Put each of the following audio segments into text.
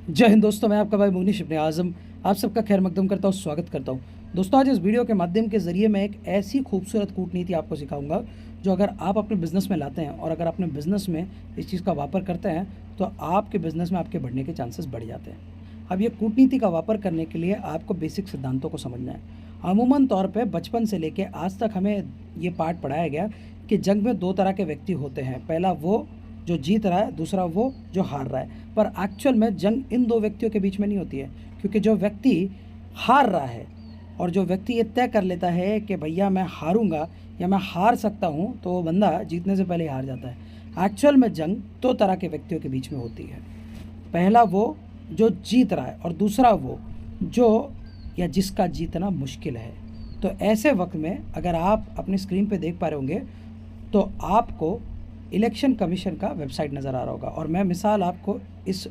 जय हिंद दोस्तों, मैं आपका भाई मुनीश इब्ने आज़म आप सबका खैर मकदम करता हूँ, स्वागत करता हूँ। दोस्तों, आज इस वीडियो के माध्यम के ज़रिए मैं एक ऐसी खूबसूरत कूटनीति आपको सिखाऊंगा जो अगर आप अपने बिज़नेस में लाते हैं और अगर अपने बिज़नेस में इस चीज़ का वापर करते हैं तो आपके बिज़नेस में आपके बढ़ने के चांसेस बढ़ जाते हैं। अब ये कूटनीति का वापर करने के लिए आपको बेसिक सिद्धांतों को समझना है। अमूमन तौर पर बचपन से लेकर आज तक हमें ये पाठ पढ़ाया गया कि जंग में दो तरह के व्यक्ति होते हैं, पहला वो जो जीत रहा है, दूसरा वो जो हार रहा है। पर एक्चुअल में जंग इन दो व्यक्तियों के बीच में नहीं होती है, क्योंकि जो व्यक्ति हार रहा है और जो व्यक्ति ये तय कर लेता है कि भैया मैं हारूंगा या मैं हार सकता हूँ, तो वो बंदा जीतने से पहले हार जाता है। एक्चुअल में जंग दो तरह के व्यक्तियों के बीच में होती है, पहला वो जो जीत रहा है और दूसरा वो जो या जिसका जीतना मुश्किल है। तो ऐसे वक्त में अगर आप अपनी स्क्रीन पे देख पा रहे होंगे तो आपको इलेक्शन कमीशन का वेबसाइट नज़र आ रहा होगा, और मैं मिसाल आपको इस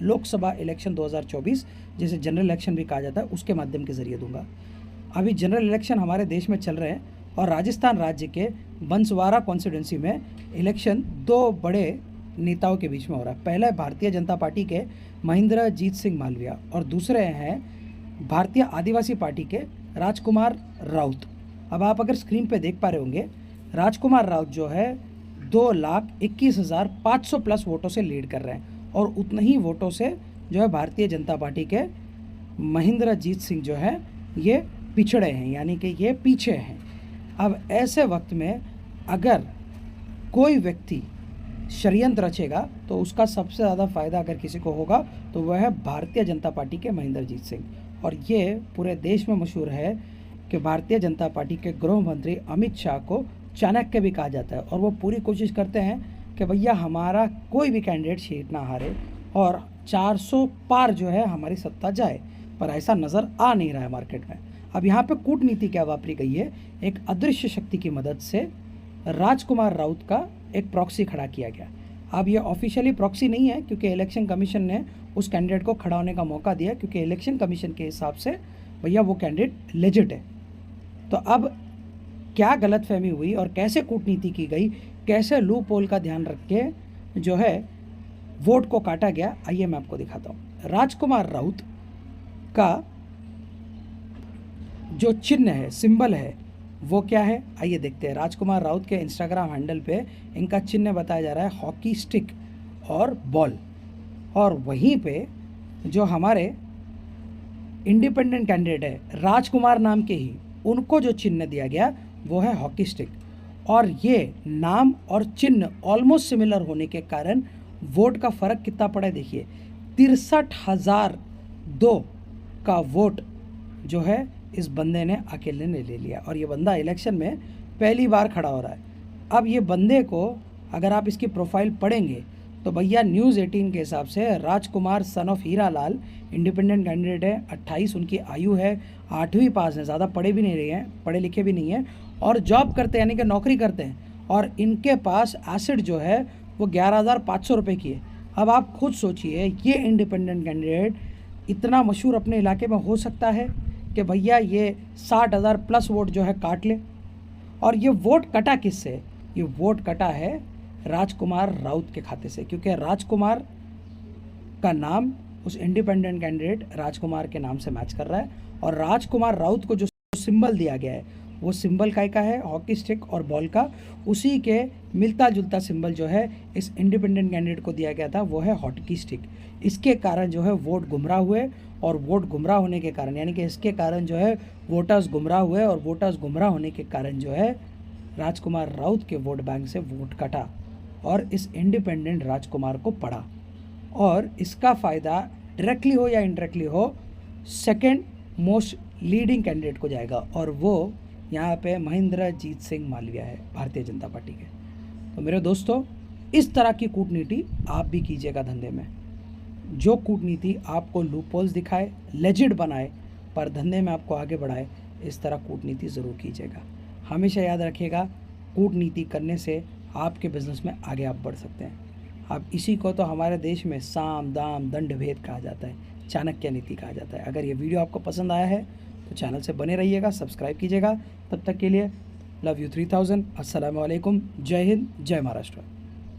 लोकसभा इलेक्शन 2024 जिसे जनरल इलेक्शन भी कहा जाता है उसके माध्यम के ज़रिए दूंगा। अभी जनरल इलेक्शन हमारे देश में चल रहे हैं और राजस्थान राज्य के बंसवाड़ा कॉन्स्टिट्यूंसी में इलेक्शन दो बड़े नेताओं के बीच में हो रहा है। पहला है भारतीय जनता पार्टी के महेंद्रजीत सिंह मालविया और दूसरे हैं भारतीय आदिवासी पार्टी के राजकुमार राउत। अब आप अगर स्क्रीन पे देख पा रहे होंगे, राजकुमार राउत जो है 2,21,500 प्लस वोटों से लीड कर रहे हैं और उतने ही वोटों से जो है भारतीय जनता पार्टी के महेंद्रजीत सिंह जो है ये पिछड़े हैं, यानी कि ये पीछे हैं। अब ऐसे वक्त में अगर कोई व्यक्ति षड्यंत्र रचेगा तो उसका सबसे ज़्यादा फायदा अगर किसी को होगा तो वह है भारतीय जनता पार्टी के महेंद्रजीत सिंह। और ये पूरे देश में मशहूर है कि भारतीय जनता पार्टी के गृह मंत्री अमित शाह को चाणक्य भी कहा जाता है, और वो पूरी कोशिश करते हैं कि भैया हमारा कोई भी कैंडिडेट सीट ना हारे और 400 पार जो है हमारी सत्ता जाए, पर ऐसा नज़र आ नहीं रहा है मार्केट में। अब यहाँ पे कूटनीति क्या वापरी गई है, एक अदृश्य शक्ति की मदद से राजकुमार राउत का एक प्रॉक्सी खड़ा किया गया। अब ये ऑफिशियली प्रॉक्सी नहीं है, क्योंकि इलेक्शन कमीशन ने उस कैंडिडेट को खड़ा होने का मौका दिया, क्योंकि इलेक्शन कमीशन के हिसाब से भैया वो कैंडिडेट लेजिट है। तो अब क्या गलतफहमी हुई और कैसे कूटनीति की गई, कैसे लूप होल का ध्यान रख के जो है वोट को काटा गया, आइए मैं आपको दिखाता हूँ। राजकुमार राउत का जो चिन्ह है, सिंबल है, वो क्या है आइए देखते हैं। राजकुमार राउत के इंस्टाग्राम हैंडल पे इनका चिन्ह बताया जा रहा है हॉकी स्टिक और बॉल, और वहीं पे जो हमारे इंडिपेंडेंट कैंडिडेट है राजकुमार नाम के ही, उनको जो चिन्ह दिया गया वो है हॉकी स्टिक। और ये नाम और चिन्ह ऑलमोस्ट सिमिलर होने के कारण वोट का फ़र्क कितना पड़ा है देखिए, 63,002 का वोट जो है इस बंदे ने अकेले ने ले लिया, और ये बंदा इलेक्शन में पहली बार खड़ा हो रहा है। अब ये बंदे को अगर आप इसकी प्रोफाइल पढ़ेंगे तो भैया न्यूज़ 18 के हिसाब से Rajkumar son of Hira Lal independent candidate है, 28 उनकी आयु है, 8वीं पास है, ज़्यादा पढ़े भी नहीं रहे हैं, पढ़े लिखे भी नहीं हैं, और जॉब करते हैं यानी कि नौकरी करते हैं, और इनके पास एसिड जो है वो 11,500 रुपये की है। अब आप खुद सोचिए, ये इंडिपेंडेंट कैंडिडेट इतना मशहूर अपने इलाके में हो सकता है कि भैया ये 60,000 प्लस वोट जो है काट ले। और ये वोट कटा किससे, ये वोट कटा है राजकुमार राउत के खाते से, क्योंकि राजकुमार का नाम उस इंडिपेंडेंट कैंडिडेट राजकुमार के नाम से मैच कर रहा है, और राजकुमार राउत को जो सिंबल दिया गया है वो सिंबल का है हॉकी स्टिक और बॉल का, उसी के मिलता जुलता सिंबल जो है इस इंडिपेंडेंट कैंडिडेट को दिया गया था वो है हॉकी स्टिक। इसके कारण जो है वोट गुमराह हुए, और वोट गुमराह होने के कारण यानी कि इसके कारण जो है वोटर्स गुमराह हुए, और वोटर्स गुमराह होने के कारण जो है राजकुमार राउत के वोट बैंक से वोट कटा और इस इंडिपेंडेंट राजकुमार को पड़ा, और इसका फ़ायदा डायरेक्टली हो या इनडायरेक्टली हो सेकंड मोस्ट लीडिंग कैंडिडेट को जाएगा, और वो यहाँ पे महेंद्रजीत सिंह मालविया है भारतीय जनता पार्टी के। तो मेरे दोस्तों, इस तरह की कूटनीति आप भी कीजिएगा धंधे में। जो कूटनीति आपको लूपहोल्स दिखाए, लेजिट बनाए, पर धंधे में आपको आगे बढ़ाए, इस तरह कूटनीति ज़रूर कीजिएगा। हमेशा याद रखिएगा, कूटनीति करने से आपके बिज़नेस में आगे आप बढ़ सकते हैं। अब इसी को तो हमारे देश में साम दाम दंड भेद कहा जाता है, चाणक्य नीति कहा जाता है। अगर ये वीडियो आपको पसंद आया है तो चैनल से बने रहिएगा, सब्सक्राइब कीजिएगा। तब तक के लिए लव यू 3000, अस्सलाम वालेकुम, जय हिंद, जय महाराष्ट्र।